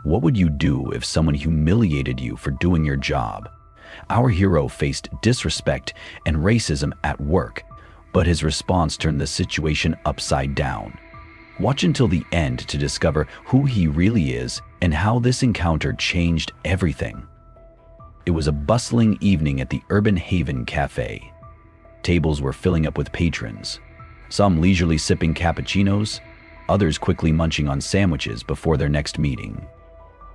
What would you do if someone humiliated you for doing your job? Our hero faced disrespect and racism at work, but his response turned the situation upside down. Watch until the end to discover who he really is and how this encounter changed everything. It was a bustling evening at the Urban Haven Cafe. Tables were filling up with patrons, some leisurely sipping cappuccinos, others quickly munching on sandwiches before their next meeting.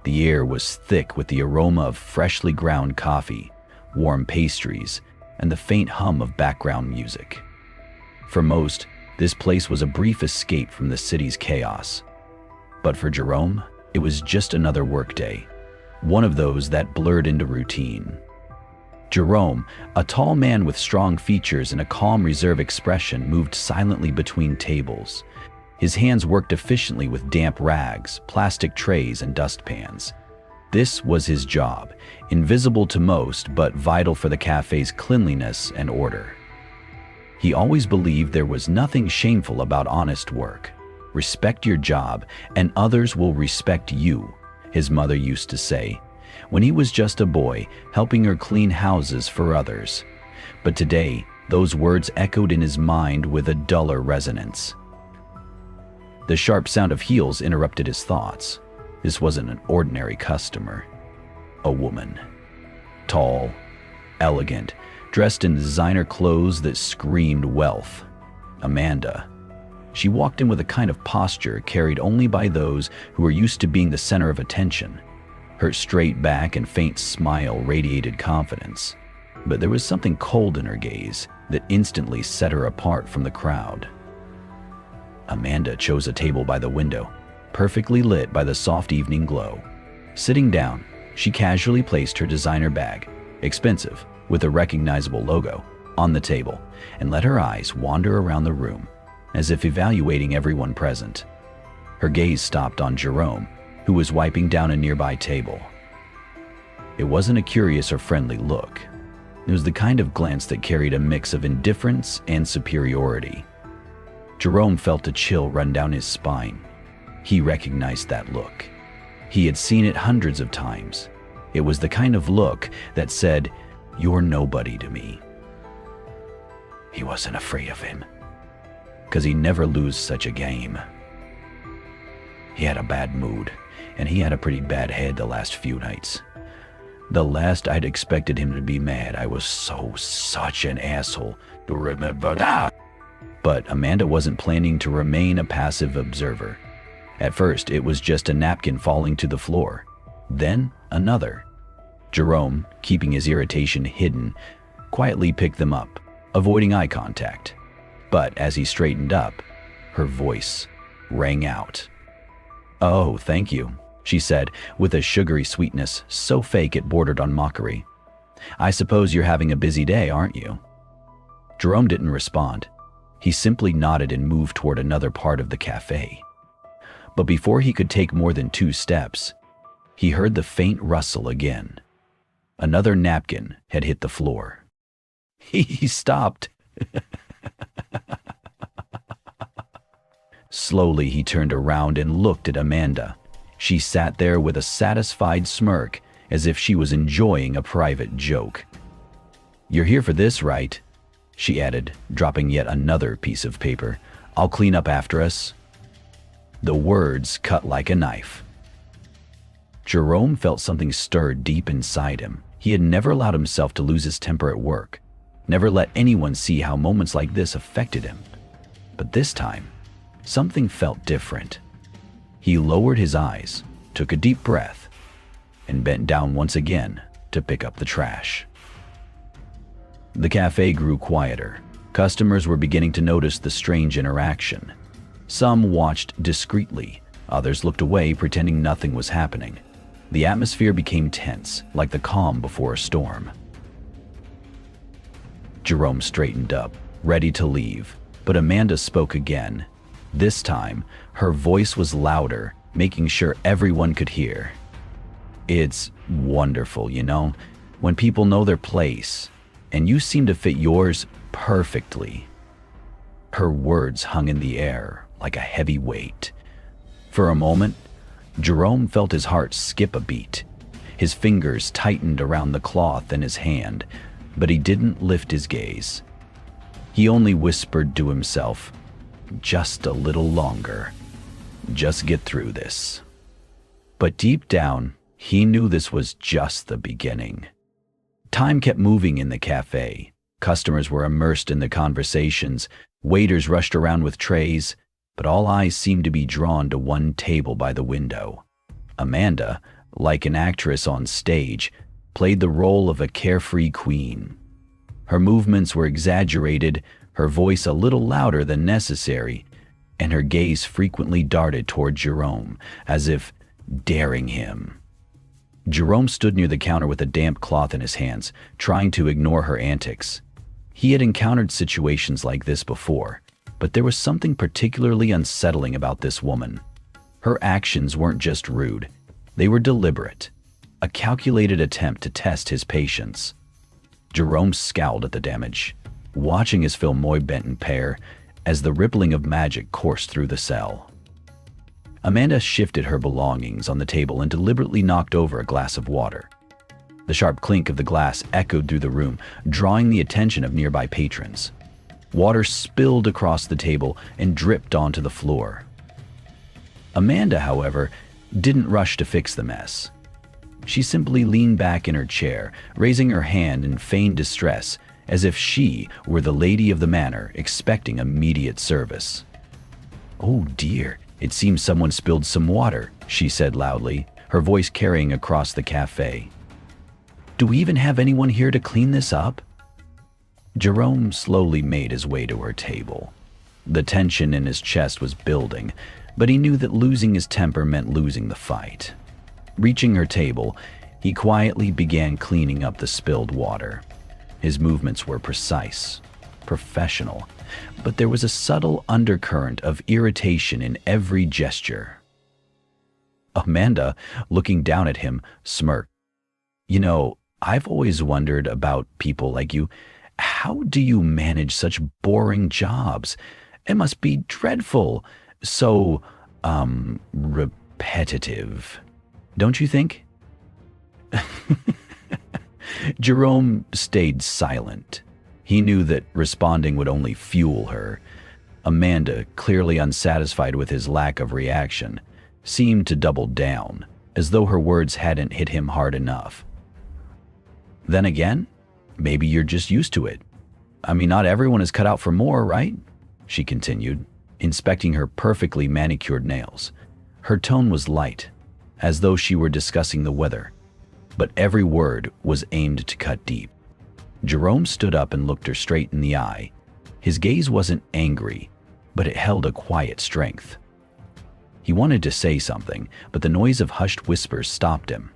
The air was thick with the aroma of freshly ground coffee, warm pastries, and the faint hum of background music. For most, this place was a brief escape from the city's chaos. But for Jerome, it was just another workday, one of those that blurred into routine. Jerome, a tall man with strong features and a calm, reserved expression, moved silently between tables. His hands worked efficiently with damp rags, plastic trays, and dustpans. This was his job, invisible to most but vital for the cafe's cleanliness and order. He always believed there was nothing shameful about honest work. Respect your job, and others will respect you, his mother used to say, when he was just a boy helping her clean houses for others. But today, those words echoed in his mind with a duller resonance. The sharp sound of heels interrupted his thoughts. This wasn't an ordinary customer. A woman. Tall, elegant, dressed in designer clothes that screamed wealth. Amanda. She walked in with a kind of posture carried only by those who were used to being the center of attention. Her straight back and faint smile radiated confidence, but there was something cold in her gaze that instantly set her apart from the crowd. Amanda chose a table by the window, perfectly lit by the soft evening glow. Sitting down, she casually placed her designer bag, expensive, with a recognizable logo, on the table, and let her eyes wander around the room, as if evaluating everyone present. Her gaze stopped on Jerome, who was wiping down a nearby table. It wasn't a curious or friendly look. It was the kind of glance that carried a mix of indifference and superiority. Jerome felt a chill run down his spine. He recognized that look. He had seen it hundreds of times. It was the kind of look that said, "You're nobody to me." He wasn't afraid of him, 'cause he never lose such a game. He had a bad mood, and he had a pretty bad head the last few nights. The last I'd expected him to be mad, I was such an asshole to remember that. But Amanda wasn't planning to remain a passive observer. At first, it was just a napkin falling to the floor. Then, another. Jerome, keeping his irritation hidden, quietly picked them up, avoiding eye contact. But as he straightened up, her voice rang out. "Oh, thank you," she said, with a sugary sweetness so fake it bordered on mockery. "I suppose you're having a busy day, aren't you?" Jerome didn't respond. He simply nodded and moved toward another part of the cafe. But before he could take more than 2 steps, he heard the faint rustle again. Another napkin had hit the floor. He stopped. Slowly, he turned around and looked at Amanda. She sat there with a satisfied smirk, as if she was enjoying a private joke. "You're here for this, right?" she added, dropping yet another piece of paper. "I'll clean up after us." The words cut like a knife. Jerome felt something stir deep inside him. He had never allowed himself to lose his temper at work, never let anyone see how moments like this affected him. But this time, something felt different. He lowered his eyes, took a deep breath, and bent down once again to pick up the trash. The cafe grew quieter. Customers were beginning to notice the strange interaction. Some watched discreetly, others looked away, pretending nothing was happening. The atmosphere became tense, like the calm before a storm. Jerome straightened up, ready to leave, but Amanda spoke again. This time, her voice was louder, making sure everyone could hear. "It's wonderful, when people know their place, and you seem to fit yours perfectly." Her words hung in the air like a heavy weight. For a moment, Jerome felt his heart skip a beat. His fingers tightened around the cloth in his hand, but he didn't lift his gaze. He only whispered to himself, "Just a little longer. Just get through this." But deep down, he knew this was just the beginning. Time kept moving in the cafe. Customers were immersed in the conversations. Waiters rushed around with trays, but all eyes seemed to be drawn to one table by the window. Amanda, like an actress on stage, played the role of a carefree queen. Her movements were exaggerated, her voice a little louder than necessary, and her gaze frequently darted toward Jerome, as if daring him. Jerome stood near the counter with a damp cloth in his hands, trying to ignore her antics. He had encountered situations like this before, but there was something particularly unsettling about this woman. Her actions weren't just rude, they were deliberate, a calculated attempt to test his patience. Jerome scowled at the damage, watching his Filmoy Benton pair as the rippling of magic coursed through the cell. Amanda shifted her belongings on the table and deliberately knocked over a glass of water. The sharp clink of the glass echoed through the room, drawing the attention of nearby patrons. Water spilled across the table and dripped onto the floor. Amanda, however, didn't rush to fix the mess. She simply leaned back in her chair, raising her hand in feigned distress, as if she were the lady of the manor expecting immediate service. "Oh dear, it seems someone spilled some water," she said loudly, her voice carrying across the cafe. "Do we even have anyone here to clean this up?" Jerome slowly made his way to her table. The tension in his chest was building, but he knew that losing his temper meant losing the fight. Reaching her table, he quietly began cleaning up the spilled water. His movements were precise, professional, but there was a subtle undercurrent of irritation in every gesture. Amanda, looking down at him, smirked. "You know, I've always wondered about people like you. How do you manage such boring jobs? It must be dreadful. So, repetitive. Don't you think?" Jerome stayed silent. He knew that responding would only fuel her. Amanda, clearly unsatisfied with his lack of reaction, seemed to double down, as though her words hadn't hit him hard enough. "Then again, maybe you're just used to it. I mean, not everyone is cut out for more, right?" she continued, inspecting her perfectly manicured nails. Her tone was light, as though she were discussing the weather, but every word was aimed to cut deep. Jerome stood up and looked her straight in the eye. His gaze wasn't angry, but it held a quiet strength. He wanted to say something, but the noise of hushed whispers stopped him.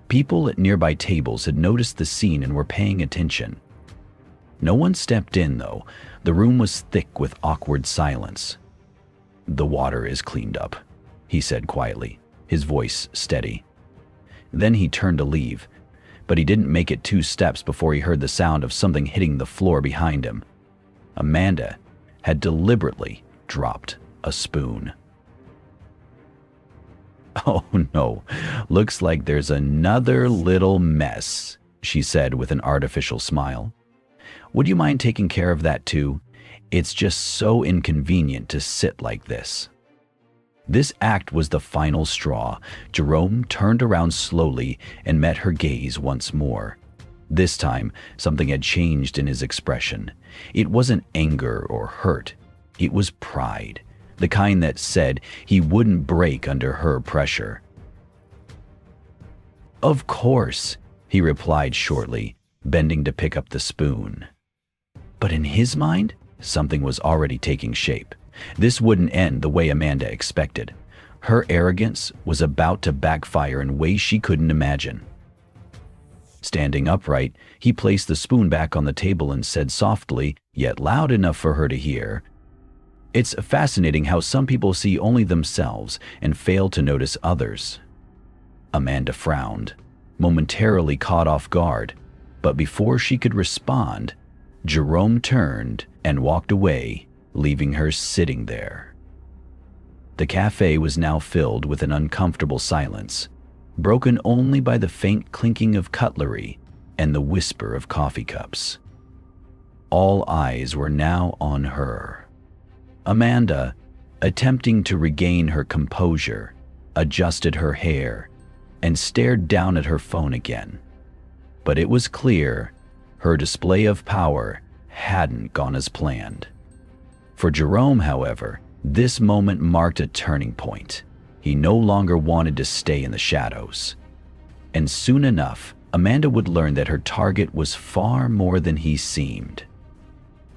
People at nearby tables had noticed the scene and were paying attention. No one stepped in, though. The room was thick with awkward silence. "The water is cleaned up," he said quietly, his voice steady. Then he turned to leave, but he didn't make it 2 steps before he heard the sound of something hitting the floor behind him. Amanda had deliberately dropped a spoon. "Oh no, looks like there's another little mess," she said with an artificial smile. "Would you mind taking care of that too? It's just so inconvenient to sit like this." This act was the final straw. Jerome turned around slowly and met her gaze once more. This time, something had changed in his expression. It wasn't anger or hurt. It was pride, the kind that said he wouldn't break under her pressure. "Of course," he replied shortly, bending to pick up the spoon. But in his mind, something was already taking shape. This wouldn't end the way Amanda expected. Her arrogance was about to backfire in ways she couldn't imagine. Standing upright, he placed the spoon back on the table and said softly, yet loud enough for her to hear, "It's fascinating how some people see only themselves and fail to notice others." Amanda frowned, momentarily caught off guard, but before she could respond, Jerome turned and walked away, leaving her sitting there. The cafe was now filled with an uncomfortable silence, broken only by the faint clinking of cutlery and the whisper of coffee cups. All eyes were now on her. Amanda, attempting to regain her composure, adjusted her hair and stared down at her phone again. But it was clear her display of power hadn't gone as planned. For Jerome, however, this moment marked a turning point. He no longer wanted to stay in the shadows. And soon enough, Amanda would learn that her target was far more than he seemed.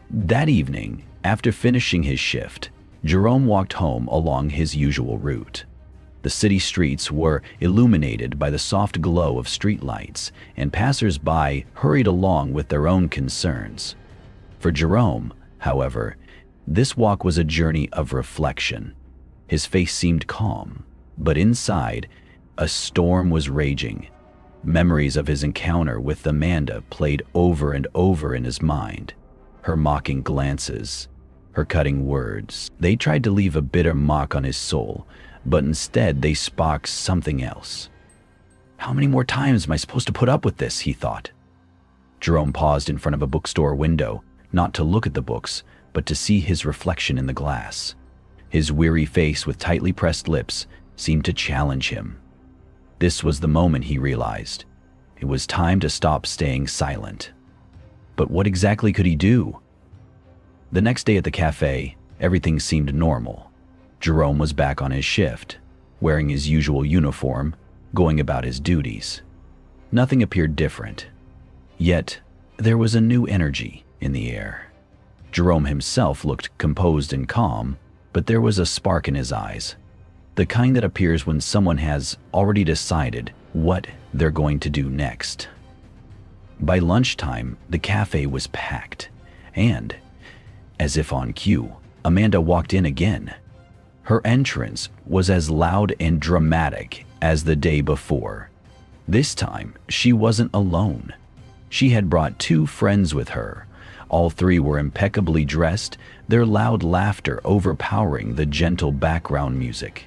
That evening, after finishing his shift, Jerome walked home along his usual route. The city streets were illuminated by the soft glow of streetlights, and passers-by hurried along with their own concerns. For Jerome, however, this walk was a journey of reflection. His face seemed calm, but inside, a storm was raging. Memories of his encounter with Amanda played over and over in his mind. Her mocking glances, her cutting words. They tried to leave a bitter mark on his soul, but instead they sparked something else. How many more times am I supposed to put up with this, he thought. Jerome paused in front of a bookstore window, not to look at the books, but to see his reflection in the glass. His weary face with tightly pressed lips seemed to challenge him. This was the moment he realized. It was time to stop staying silent. But what exactly could he do? The next day at the cafe, everything seemed normal. Jerome was back on his shift, wearing his usual uniform, going about his duties. Nothing appeared different. Yet, there was a new energy in the air. Jerome himself looked composed and calm, but there was a spark in his eyes, the kind that appears when someone has already decided what they're going to do next. By lunchtime, the cafe was packed, and, as if on cue, Amanda walked in again. Her entrance was as loud and dramatic as the day before. This time, she wasn't alone. She had brought two friends with her. All three were impeccably dressed, their loud laughter overpowering the gentle background music.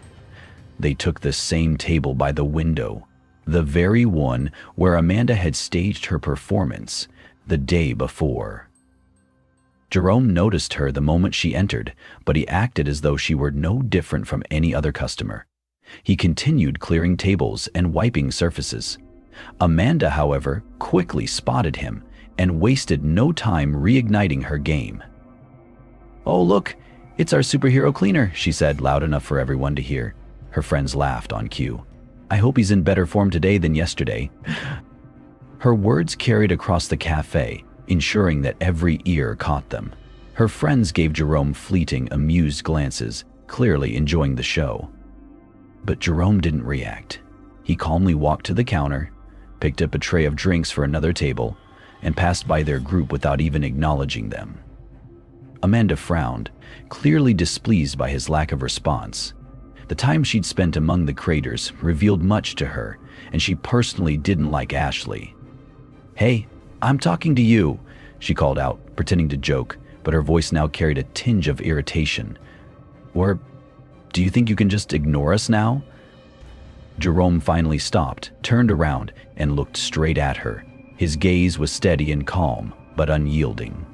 They took the same table by the window, the very one where Amanda had staged her performance the day before. Jerome noticed her the moment she entered, but he acted as though she were no different from any other customer. He continued clearing tables and wiping surfaces. Amanda, however, quickly spotted him and wasted no time reigniting her game. "Oh, look, it's our superhero cleaner," she said, loud enough for everyone to hear. Her friends laughed on cue. "I hope he's in better form today than yesterday." Her words carried across the cafe, ensuring that every ear caught them. Her friends gave Jerome fleeting, amused glances, clearly enjoying the show. But Jerome didn't react. He calmly walked to the counter, picked up a tray of drinks for another table, and passed by their group without even acknowledging them. Amanda frowned, clearly displeased by his lack of response. The time she'd spent among the craters revealed much to her, and she personally didn't like Ashley. "Hey, I'm talking to you," she called out, pretending to joke, but her voice now carried a tinge of irritation. "Or do you think you can just ignore us now?" Jerome finally stopped, turned around, and looked straight at her. His gaze was steady and calm, but unyielding.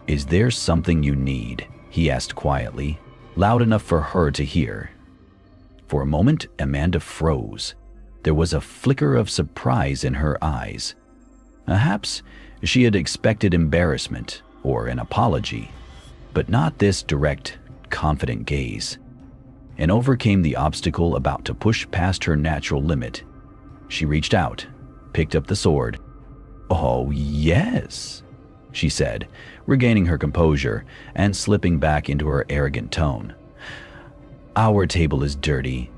"Is there something you need?" he asked quietly, loud enough for her to hear. For a moment, Amanda froze. There was a flicker of surprise in her eyes. Perhaps she had expected embarrassment or an apology, but not this direct, confident gaze. And overcame the obstacle about to push past her natural limit. She reached out, picked up the sword. "Oh, yes," she said, regaining her composure and slipping back into her arrogant tone. "Our table is dirty.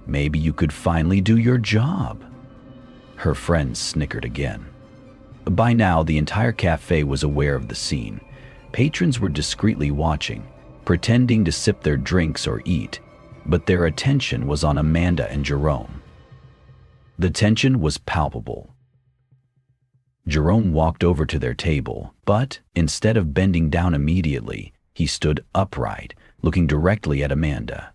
Maybe you could finally do your job." Her friends snickered again. By now, the entire cafe was aware of the scene. Patrons were discreetly watching, pretending to sip their drinks or eat, but their attention was on Amanda and Jerome. The tension was palpable. Jerome walked over to their table, but instead of bending down immediately, he stood upright, looking directly at Amanda.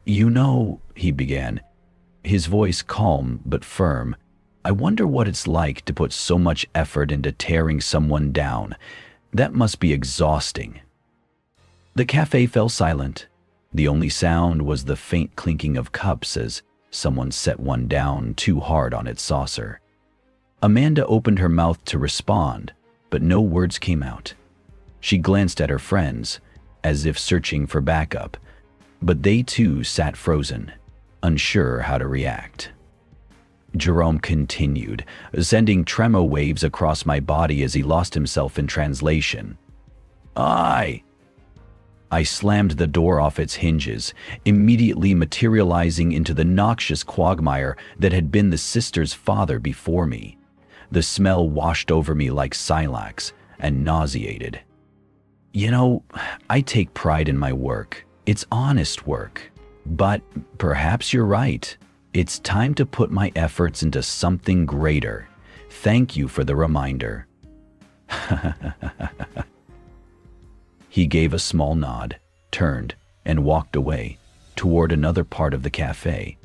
He began, his voice calm but firm. I wonder what it's like to put so much effort into tearing someone down. That must be exhausting. The cafe fell silent. The only sound was the faint clinking of cups as someone set one down too hard on its saucer. Amanda opened her mouth to respond, but no words came out. She glanced at her friends, as if searching for backup, but they too sat frozen, unsure how to react. Jerome continued, sending tremor waves across my body as he lost himself in translation. I slammed the door off its hinges, immediately materializing into the noxious quagmire that had been the sister's father before me. The smell washed over me like Silax and nauseated. I take pride in my work. It's honest work. But perhaps you're right. It's time to put my efforts into something greater. Thank you for the reminder. He gave a small nod, turned, and walked away toward another part of the cafe.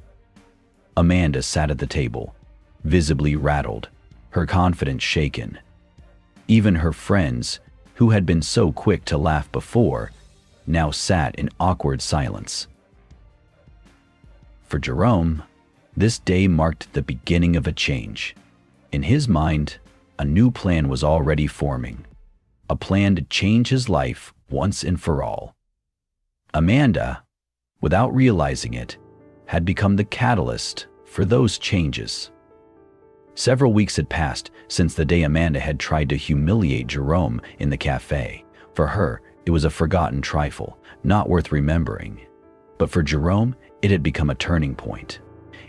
Amanda sat at the table, visibly rattled, her confidence shaken. Even her friends, who had been so quick to laugh before, now sat in awkward silence. For Jerome, this day marked the beginning of a change. In his mind, a new plan was already forming, a plan to change his life once and for all. Amanda, without realizing it, had become the catalyst for those changes. Several weeks had passed since the day Amanda had tried to humiliate Jerome in the cafe. For her, it was a forgotten trifle, not worth remembering. But for Jerome, it had become a turning point.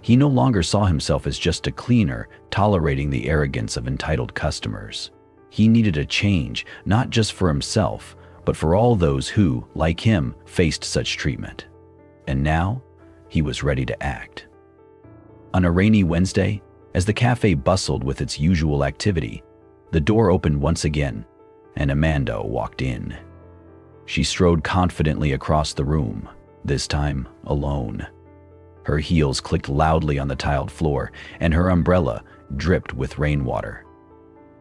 He no longer saw himself as just a cleaner, tolerating the arrogance of entitled customers. He needed a change, not just for himself, but for all those who, like him, faced such treatment. And now, he was ready to act. On a rainy Wednesday, as the cafe bustled with its usual activity, the door opened once again, and Amanda walked in. She strode confidently across the room, this time alone. Her heels clicked loudly on the tiled floor, and her umbrella dripped with rainwater.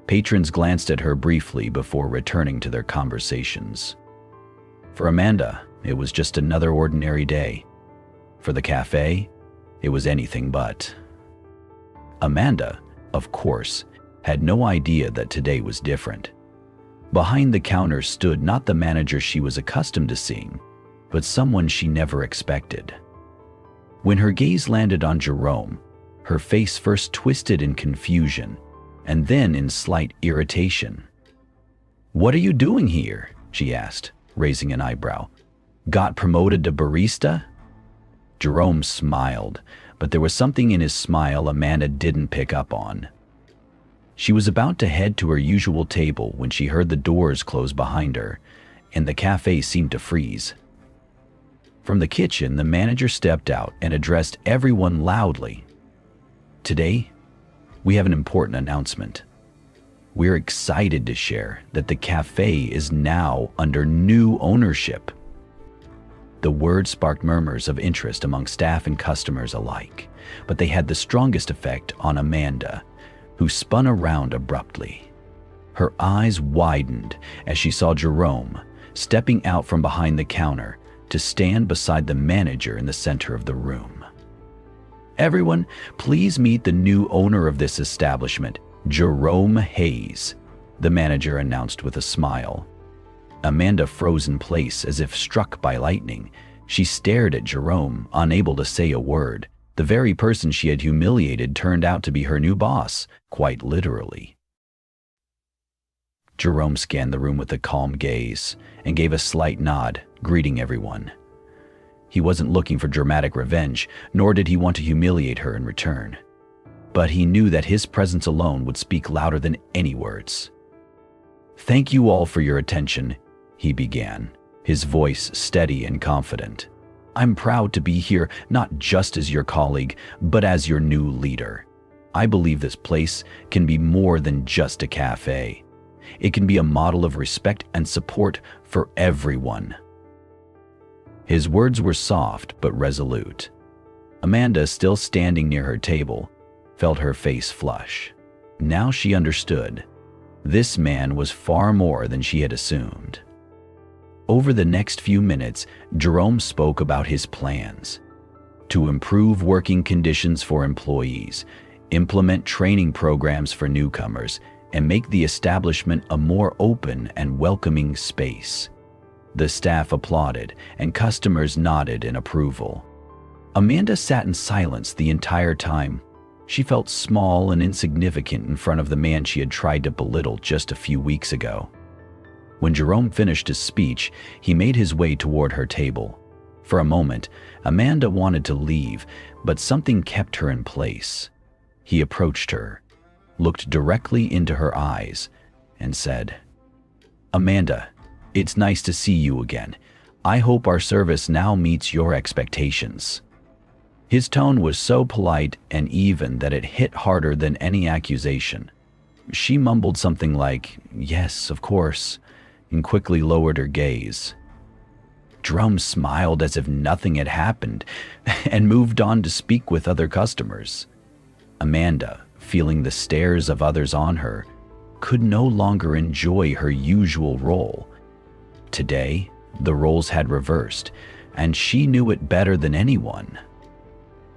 Patrons glanced at her briefly before returning to their conversations. For Amanda, it was just another ordinary day. For the cafe, it was anything but. Amanda, of course, had no idea that today was different. Behind the counter stood not the manager she was accustomed to seeing, but someone she never expected. When her gaze landed on Jerome, her face first twisted in confusion, and then in slight irritation. "What are you doing here?" she asked, raising an eyebrow. "Got promoted to barista?" Jerome smiled, but there was something in his smile Amanda didn't pick up on. She was about to head to her usual table when she heard the doors close behind her, and the cafe seemed to freeze. From the kitchen, the manager stepped out and addressed everyone loudly. "Today, we have an important announcement. We're excited to share that the cafe is now under new ownership." The word sparked murmurs of interest among staff and customers alike, but they had the strongest effect on Amanda, who spun around abruptly. Her eyes widened as she saw Jerome stepping out from behind the counter to stand beside the manager in the center of the room. "Everyone, please meet the new owner of this establishment, Jerome Hayes," the manager announced with a smile. Amanda froze in place as if struck by lightning. She stared at Jerome, unable to say a word. The very person she had humiliated turned out to be her new boss, quite literally. Jerome scanned the room with a calm gaze and gave a slight nod, greeting everyone. He wasn't looking for dramatic revenge, nor did he want to humiliate her in return. But he knew that his presence alone would speak louder than any words. "Thank you all for your attention," he began, his voice steady and confident. "I'm proud to be here not just as your colleague, but as your new leader. I believe this place can be more than just a cafe. It can be a model of respect and support for everyone." His words were soft but resolute. Amanda, still standing near her table, felt her face flush. Now she understood. This man was far more than she had assumed. Over the next few minutes, Jerome spoke about his plans to improve working conditions for employees, implement training programs for newcomers, and make the establishment a more open and welcoming space. The staff applauded, and customers nodded in approval. Amanda sat in silence the entire time. She felt small and insignificant in front of the man she had tried to belittle just a few weeks ago. When Jerome finished his speech, he made his way toward her table. For a moment, Amanda wanted to leave, but something kept her in place. He approached her, looked directly into her eyes, and said, "Amanda, it's nice to see you again. I hope our service now meets your expectations." His tone was so polite and even that it hit harder than any accusation. She mumbled something like, "Yes, of course," and quickly lowered her gaze. Jerome smiled as if nothing had happened and moved on to speak with other customers. Amanda, feeling the stares of others on her, could no longer enjoy her usual role. Today, the roles had reversed, and she knew it better than anyone.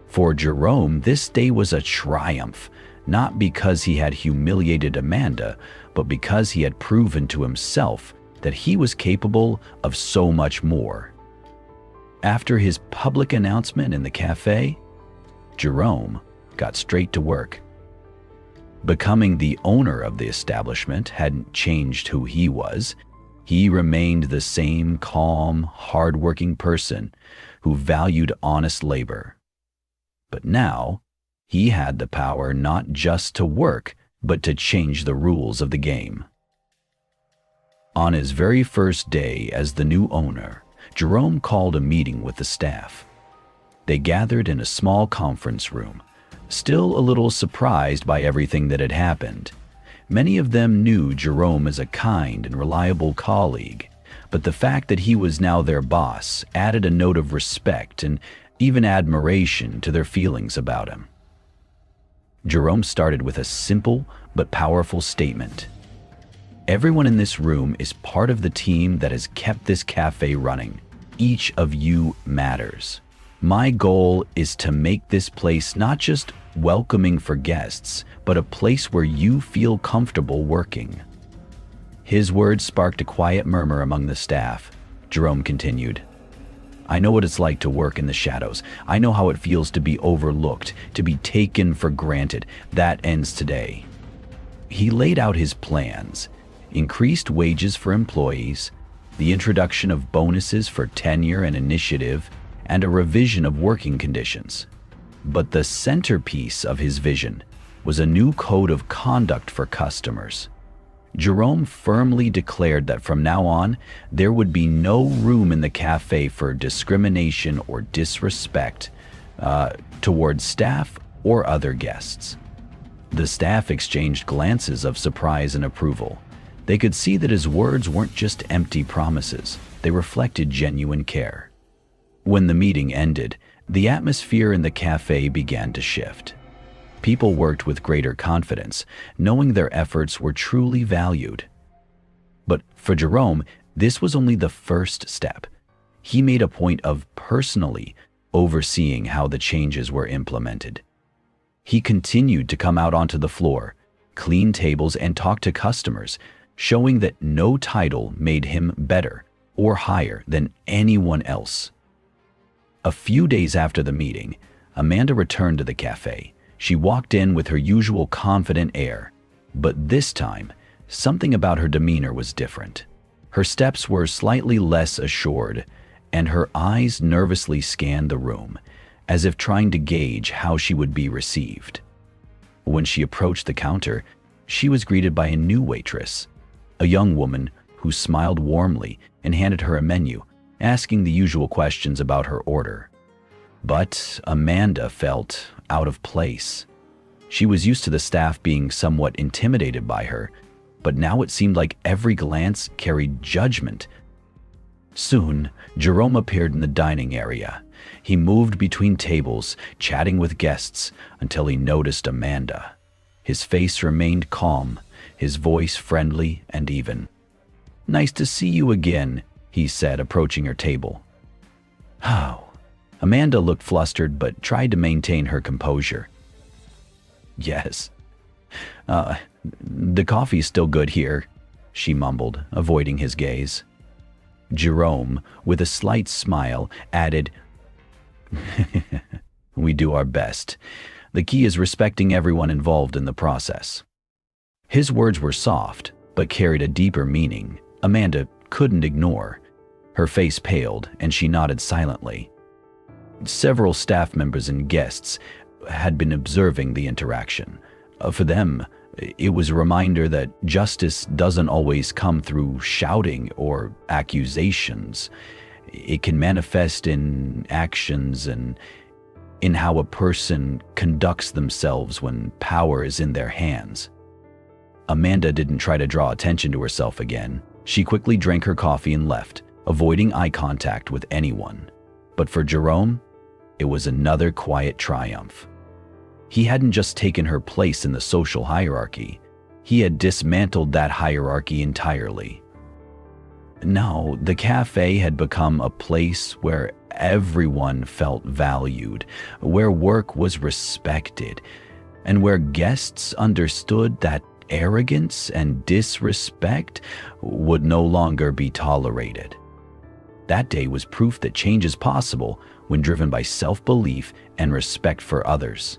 For Jerome, this day was a triumph, not because he had humiliated Amanda, but because he had proven to himself that he was capable of so much more. After his public announcement in the cafe, Jerome got straight to work. Becoming the owner of the establishment hadn't changed who he was. He remained the same calm, hard-working person who valued honest labor. But now, he had the power not just to work, but to change the rules of the game. On his very first day as the new owner, Jerome called a meeting with the staff. They gathered in a small conference room, still a little surprised by everything that had happened. Many of them knew Jerome as a kind and reliable colleague, but the fact that he was now their boss added a note of respect and even admiration to their feelings about him. Jerome started with a simple but powerful statement. "Everyone in this room is part of the team that has kept this cafe running. Each of you matters. My goal is to make this place not just welcoming for guests, but a place where you feel comfortable working." His words sparked a quiet murmur among the staff. Jerome continued, "I know what it's like to work in the shadows. I know how it feels to be overlooked, to be taken for granted. That ends today." He laid out his plans: increased wages for employees, the introduction of bonuses for tenure and initiative, and a revision of working conditions. But the centerpiece of his vision was a new code of conduct for customers. Jerome firmly declared that from now on, there would be no room in the cafe for discrimination or disrespect towards staff or other guests. The staff exchanged glances of surprise and approval. They could see that his words weren't just empty promises. They reflected genuine care. When the meeting ended, the atmosphere in the cafe began to shift. People worked with greater confidence, knowing their efforts were truly valued. But for Jerome, this was only the first step. He made a point of personally overseeing how the changes were implemented. He continued to come out onto the floor, clean tables, and talk to customers, showing that no title made him better or higher than anyone else. A few days after the meeting, Amanda returned to the cafe. She walked in with her usual confident air, but this time, something about her demeanor was different. Her steps were slightly less assured, and her eyes nervously scanned the room, as if trying to gauge how she would be received. When she approached the counter, she was greeted by a new waitress, a young woman who smiled warmly and handed her a menu, asking the usual questions about her order. But Amanda felt out of place. She was used to the staff being somewhat intimidated by her, but now it seemed like every glance carried judgment. Soon, Jerome appeared in the dining area. He moved between tables, chatting with guests, until he noticed Amanda. His face remained calm, his voice friendly and even. "Nice to see you again," he said, approaching her table. "How?" Amanda looked flustered but tried to maintain her composure. "Yes. The coffee's still good here," she mumbled, avoiding his gaze. Jerome, with a slight smile, added, "We do our best. The key is respecting everyone involved in the process." His words were soft, but carried a deeper meaning Amanda couldn't ignore. Her face paled, and she nodded silently. Several staff members and guests had been observing the interaction. For them, it was a reminder that justice doesn't always come through shouting or accusations. It can manifest in actions and in how a person conducts themselves when power is in their hands. Amanda didn't try to draw attention to herself again. She quickly drank her coffee and left, avoiding eye contact with anyone. But for Jerome, it was another quiet triumph. He hadn't just taken her place in the social hierarchy, he had dismantled that hierarchy entirely. Now, the cafe had become a place where everyone felt valued, where work was respected, and where guests understood that arrogance and disrespect would no longer be tolerated. That day was proof that change is possible when driven by self-belief and respect for others.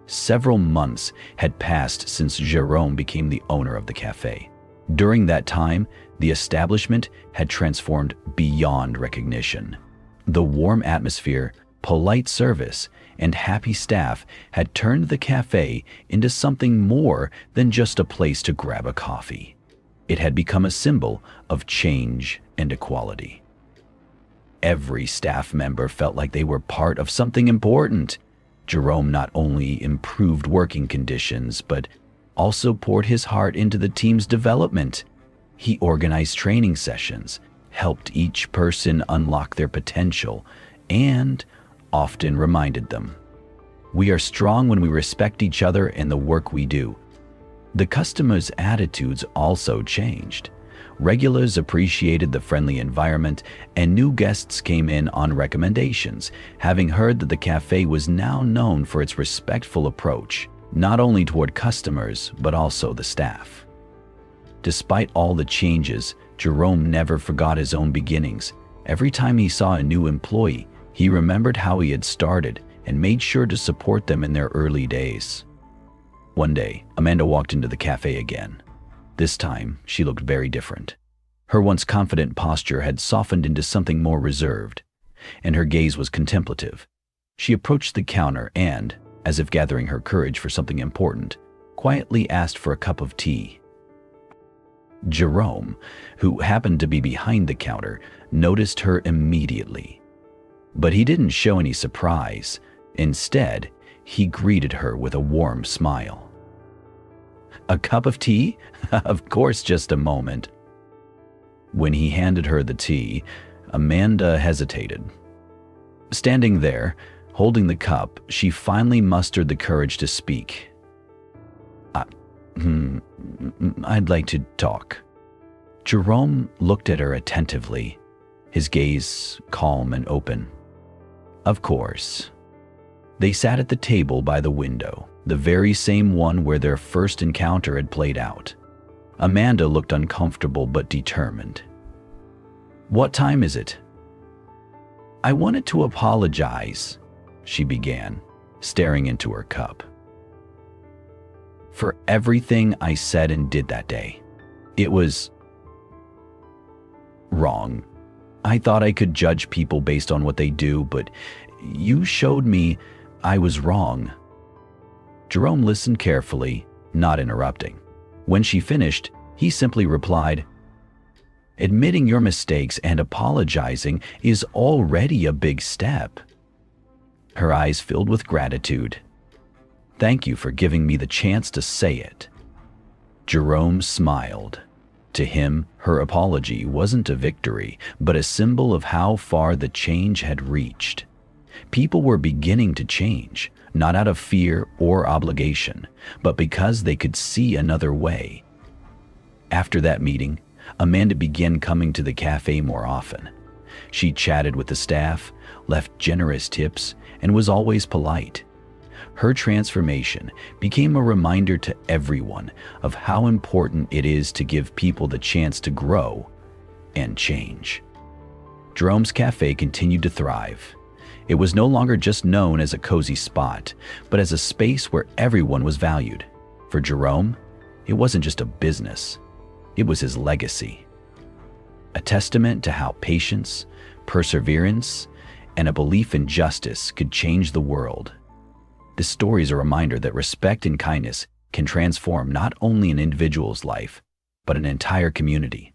Several months had passed since Jerome became the owner of the cafe. During that time, the establishment had transformed beyond recognition. The warm atmosphere, polite service, and happy staff had turned the cafe into something more than just a place to grab a coffee. It had become a symbol of change and equality. Every staff member felt like they were part of something important. Jerome not only improved working conditions, but also poured his heart into the team's development. He organized training sessions, helped each person unlock their potential, and often reminded them, "We are strong when we respect each other and the work we do." The customers' attitudes also changed. Regulars appreciated the friendly environment, and new guests came in on recommendations, having heard that the cafe was now known for its respectful approach, not only toward customers, but also the staff. Despite all the changes, Jerome never forgot his own beginnings. Every time he saw a new employee, he remembered how he had started and made sure to support them in their early days. One day, Amanda walked into the cafe again. This time, she looked very different. Her once confident posture had softened into something more reserved, and her gaze was contemplative. She approached the counter and, as if gathering her courage for something important, quietly asked for a cup of tea. Jerome, who happened to be behind the counter, noticed her immediately. But he didn't show any surprise. Instead, he greeted her with a warm smile. "A cup of tea? Of course, just a moment." When he handed her the tea, Amanda hesitated. Standing there, holding the cup, she finally mustered the courage to speak. I'd like to talk." Jerome looked at her attentively, his gaze calm and open. "Of course." They sat at the table by the window, the very same one where their first encounter had played out. Amanda looked uncomfortable but determined. "What time is it?" "I wanted to apologize," she began, staring into her cup, "for everything I said and did that day. It was wrong. I thought I could judge people based on what they do, but you showed me I was wrong." Jerome listened carefully, not interrupting. When she finished, he simply replied, "Admitting your mistakes and apologizing is already a big step." Her eyes filled with gratitude. "Thank you for giving me the chance to say it." Jerome smiled. To him, her apology wasn't a victory, but a symbol of how far the change had reached. People were beginning to change, not out of fear or obligation, but because they could see another way. After that meeting, Amanda began coming to the cafe more often. She chatted with the staff, left generous tips, and was always polite. Her transformation became a reminder to everyone of how important it is to give people the chance to grow and change. Jerome's cafe continued to thrive. It was no longer just known as a cozy spot, but as a space where everyone was valued. For Jerome, it wasn't just a business, it was his legacy. A testament to how patience, perseverance, and a belief in justice could change the world. This story is a reminder that respect and kindness can transform not only an individual's life, but an entire community.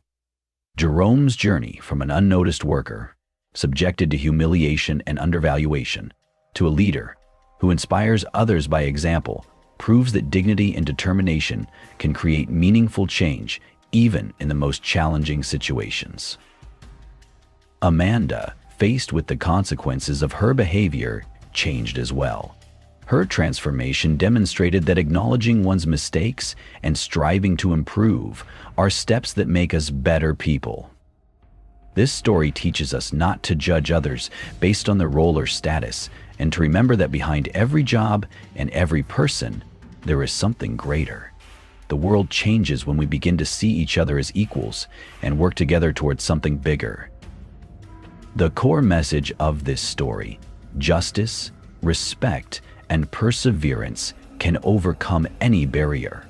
Jerome's journey from an unnoticed worker, subjected to humiliation and undervaluation, to a leader who inspires others by example, proves that dignity and determination can create meaningful change even in the most challenging situations. Amanda, faced with the consequences of her behavior, changed as well. Her transformation demonstrated that acknowledging one's mistakes and striving to improve are steps that make us better people. This story teaches us not to judge others based on their role or status, and to remember that behind every job and every person, there is something greater. The world changes when we begin to see each other as equals and work together towards something bigger. The core message of this story: justice, respect, and perseverance can overcome any barrier.